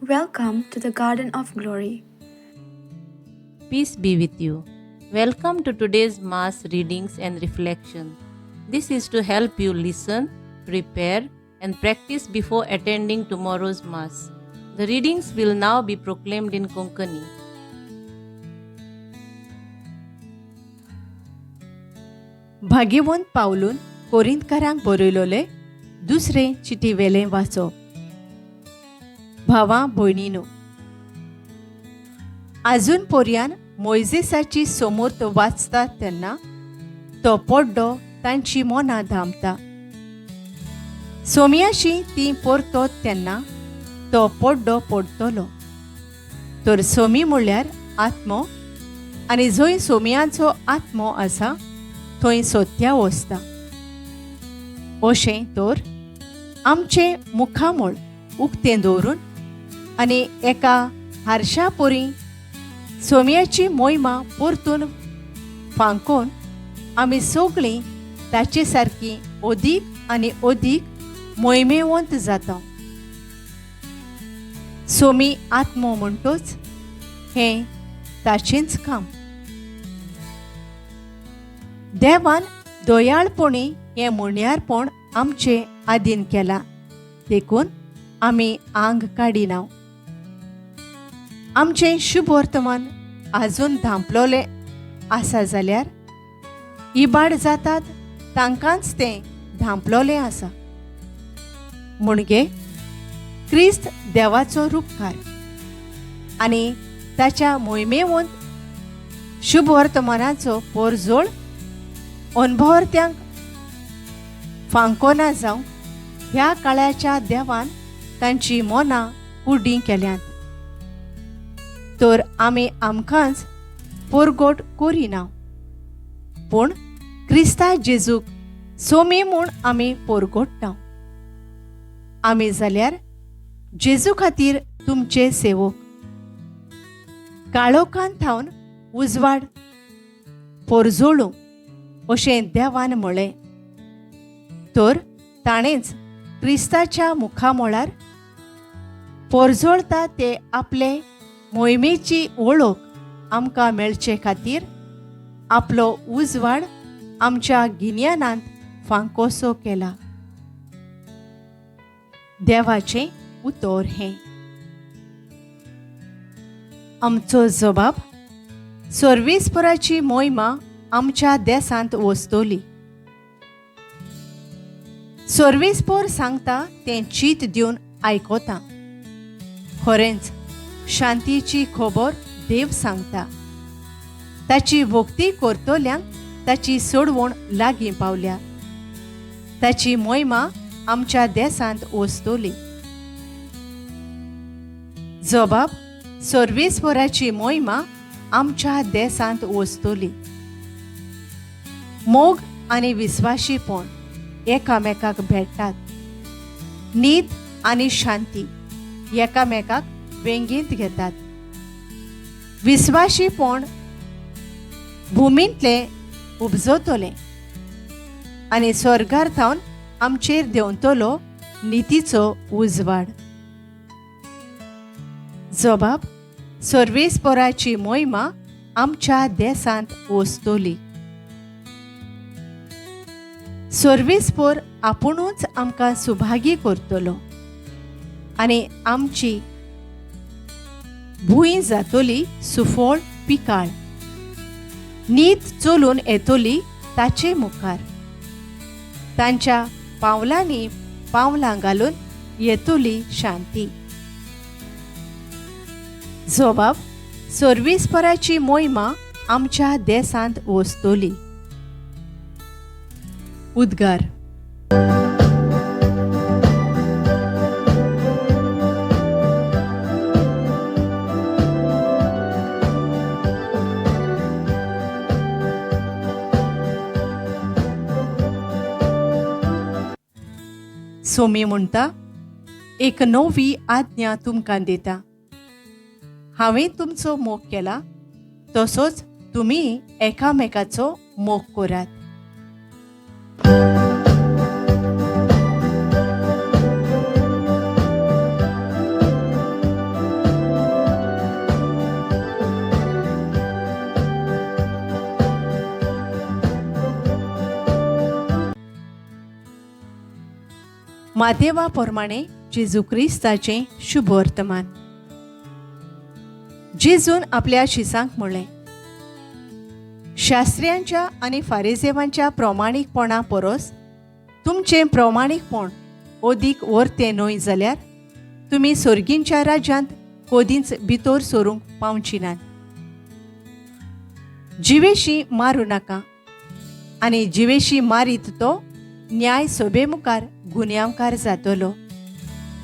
Welcome to the Garden of Glory. Peace be with you. Welcome to today's Mass readings and reflection. This is to help you listen, prepare, and practice before attending tomorrow's Mass. The readings will now be proclaimed in Konkani. भाग्यवंत पावलून कोरिंतकारांक बरयलोले दुसरे चिटी वेले वाचो. भावां भयणीनो, आजून पर्यान मोइजेसाची समोर्त वाचतात तेन्ना तो पड्डो तांची मनां धांपता. सोमयाशी ती परतत तेन्ना तो पड्डो पडटलो. तर सोमी म्हणल्यार आत्मो, आनी जंय सोमयांचो आत्मो आसा थंय सोत्या वसता. अशें तर आमचे मुखामळ उक्तें दवरून आनी एका हारशा परी सोमयाची मोहिमा परतून फांकोन आमी सगळीं ताचे सारकी अदीक आनी अदीक मोहिमेवंत जाता. सोमी आत्मो म्हणटोच हें ताचेंच काम. देवान दयाळपणी हें म्हणयारपण आमचे आदीन केलां, देखून आमी आंग काडिना. आमचें शुभ वर्तमान आजून धांपलोले आसा जाल्यार इबाड जातात तांकांच तें धांपलोलें आसा. म्हणजे क्रिस्त देवाचो रूपकार आनी ताच्या मोहिमेवंत शुभ वर्तमानाचो परजोळ अणभवर्त्यांक फांकोना जावं ह्या काळाच्या देवान तांची मनां उडी केल्यांत. तर आमी आमकांच परगट करिना, पूण क्रिस्ता जेजूक सोमी म्हूण आमी परगट्टा. आमी जाल्यार जेजू खातीर तुमचे सेवक. काळोखांत थावन उजवाड परजोळू अशें देवान म्हळें. तर ताणेंच क्रिस्ताच्या मुखामळार परजोळता ते आपले मोहिमेची वळख आमकां मेळचे खातीर आपलो उजवाड आमच्या गिन्यानांत फांकोसो केला. देवाचें उतर हें. आमचो जबाब सर्वेस्पराची मोहिमा आमच्या देसांत वस्तोली. सर्वेस्पर सांगता तें चीत दिवन आयकोता. खरेंच शांतीची खबर देव सांगता. ताची भक्ती करतल्यांक ताची सोडवण लागीं पावल्या. ताची मोहिमा आमच्या देसांत वस्तोली. जबाब सर्वेस्पराची मोहिमा आमच्या देसांत वस्तोली. मोग आनी विस्वाशीपण एकामेकाक भेटतात. न्हीद आनी शांती एकामेकाक वेंगीत घेतात. विस्वाशीपण भुमींतले उपजतले आनी स्वर्गार थावन आमचेर देंवतलो नितीचो उजवाड. जबाब सर्वेस्पराची मोहिमा आमच्या देसांत वस्तोली. सर्वेस्पर आपुणूच आमकां सुभागी करतलो आनी आमची भूंय जातली सुफळ पिकाळ. न्हीद चलून येतली ताचे मुखार. तांच्या पावलांनी पावलां घालून येतली शांती. जबाब सर्वेस्पराची मोहिमा आमच्या देसांत वस्तोली. उद्गार. सोमी म्हणटा, एक नवी आज्ञा तुमकां दिता. हांवें तुमचो मोग केला तसोच तुमी एकामेकाचो मोग करात. मातेवा प्रमाणे जेजू क्रिस्ताचें शुभ वर्तमान. जेजून आपल्या शिसांक म्हणलें, शास्त्रियांच्या आनी फारिसेवांच्या प्रामाणीकपणा परस तुमचें प्रामाणीकपण ओदीक वर्तें न्हय जाल्यार तुमी सर्गींच्या राज्यांत कोदींच भितर सरूंक पावची नात. जिवेशी मारूं नाका, आनी जिवेशी मारीत तो न्याय सभे मुखार गुन्यांवकार जातलो,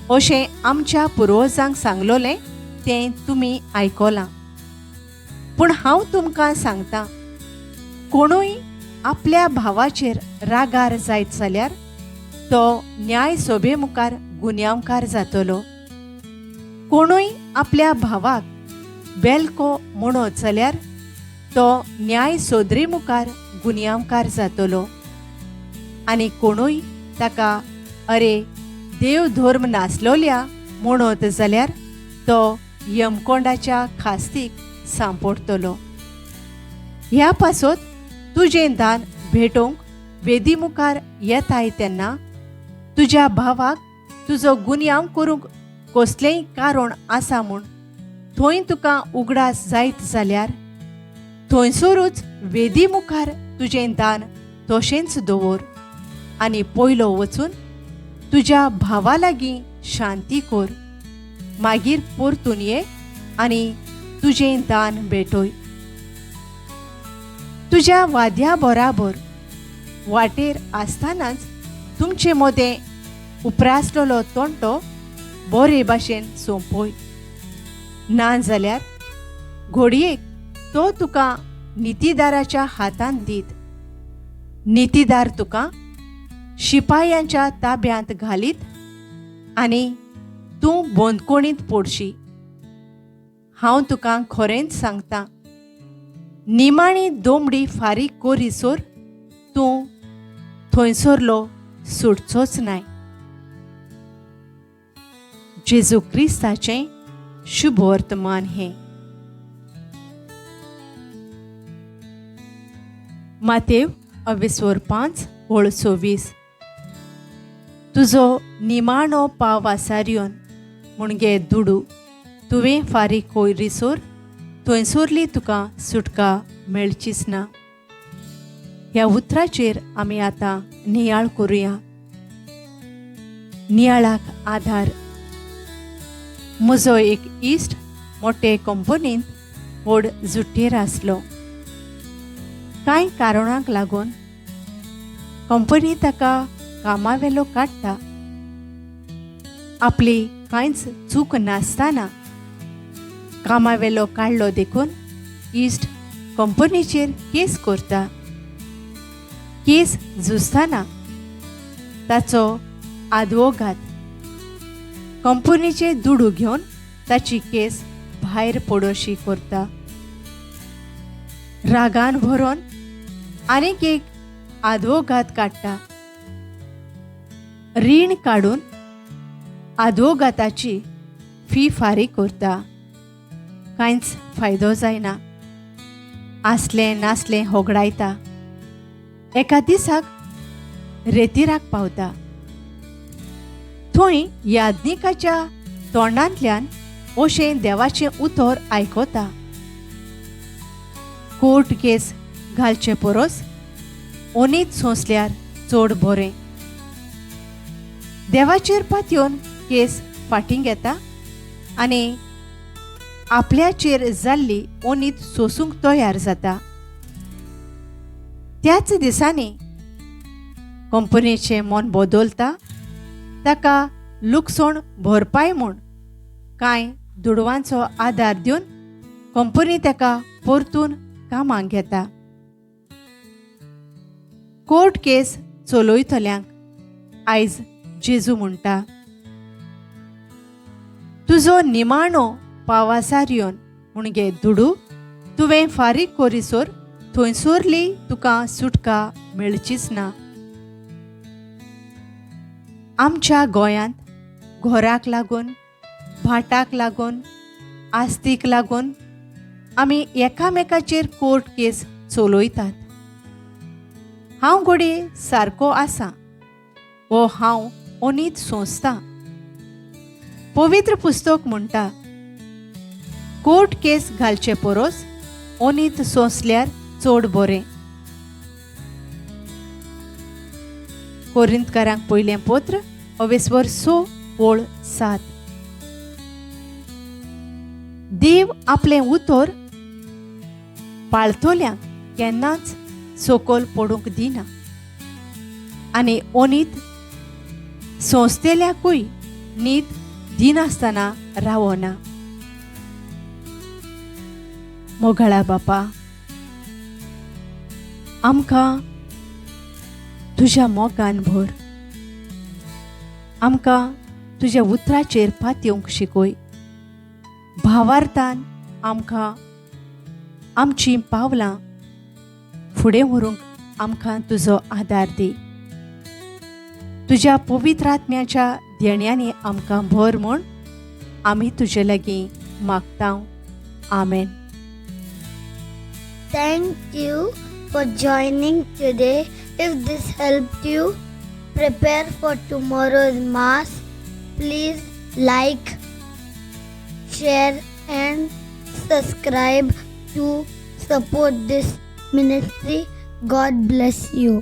अशें आमच्या पुर्वजांक सांगलोलें तें तुमी आयकलां. पूण हांव तुमकां सांगतां, कोणूय आपल्या भावाचेर रागार जायत जाल्यार तो न्याय सभे मुखार गुन्यांवकार जातलो. कोणूय आपल्या भावाक बेलको म्हणत जाल्यार तो न्याय सोदरी मुखार गुन्यांवकार जातलो. आनी कोणूय ताका अरे देव धर्म नासलोल्या म्हणत जाल्यार तो यमकोंडाच्या खास्तीक सांपडतलो. ह्या पासत तुजें दान भेटोवंक वेदी मुखार येताय तेन्ना तुज्या भावाक तुजो गुन्यांव करूंक कसलेंय कारण आसा म्हूण थंय तुका उगडास जायत जाल्यार थंयसरूच वेदी मुखार तुजें दान तशेंच दवर, आनी पयलो वचून तुज्या भावा लागीं शांती कोर. मागीर परतून ये आनी तुजें दान भेटोय. तुज्या वाद्या बराबर वाटेर आसतनाच तुमचे मदें उपरासलेलो तोंटो बरे भाशेन सोंपय. ना जाल्यार घडयेक तो तुका नितीदाराच्या हातांत दीत. नितीदार तुका शिपायांच्या ताब्यांत घालीत आनी तूं बंदकोणींत पडशी. हांव तुका खरेंच सांगतां, निमाणी दोमडी फारीक कोरीसोर तूं थंयसरलो सुटचोच नाय. जेजू क्रिस्ताचें शुभ वर्तमान हें. मातेव 22:26. तुजो निमाणो पाव आसारियोन मुणगे दुडू तुवें फारीक कोयरीसोर थंयसरली तुका सुटका मेळचीच ना. ह्या उतराचेर आमी आतां नियाळ करुया. नियाळाक आधार. म्हजो एक इश्ट मोठे कंपनींत व्हड जुट्टेर आसलो. कांय कारणांक लागून कंपनी ताका कामावेलो काडटा. आपली कांयच चूक नासतना कामावेलो काडलो देखून इश्ट कंपनीचेर केस करता. केस झुजतना ताचो आदवोगाद कंपनीचे दुडू घेवन ताची केस भायर पडोशी करता. रागान भरोन आनीक एक आदवोगाद काडटा. रीण काडून आदवोगादाची फी फारीक करता. कांयच फायदो जायना. आसलें नासलें होगडायता. एका दिसाक रेतीराक पावता. थंय याज्ञिकाच्या तोंडांतल्यान अशें देवाचें उतर आयकता, कोर्ट केस घालचे परस ओनीत सोंसल्यार चड बरें. देवाचेर पातयेवन केस फाटीं घेता आनी आपल्याचेर जाल्ली ओनीत सोसूंक तयार जाता. त्याच दिसांनी कंपनीचें मन बदलता. ताका लुकसाण भरपाय म्हूण कांय दुडवांचो आदार दिवन कंपनी ताका परतून कामाक घेता. कोर्ट केस चलयतल्यांक आयज जेजू म्हणटा, तुजो निमाणो पावासारियोन मुणगे दुडू तुवें फारीक कोरीसोर थंयसरली तुका सुटका मेळचीच ना. आमच्या गोंयांत घराक लागून, भाटाक लागून, आस्तीक लागून आमी एकामेकाचेर कोर्ट केस चलयतात. हांव घडये सारको आसा वो हांव ओनीत सोंसता. पवित्र पुस्तक म्हणटा, कोर्ट केस घालचे परोस ओनीत सोंसल्यार चड बरें. कोरिंतकारांक पयलें पत्र 6:7. देव आपलें उतर पाळतोल्यांक केन्नाच सकयल पडूंक दिना आनी ओनीत सोंसतेल्याकूय न्हीद दिनासतना रावना. मोगाळा बापा, आमकां तुज्या मोगान भर. आमकां तुज्या उतराचेर पातयेवंक शिकय. भावार्थान आमकां आमचीं पावलां फुडें व्हरूंक आमकां तुजो आदार दी. तुज्या पवित्र आत्म्याच्या देण्यांनी आमकां भर म्हूण आमी तुजे लागीं मागता. आमेन. Thank you for joining today. If this helped you prepare for tomorrow's Mass, please like, share, and subscribe to support this ministry. God bless you.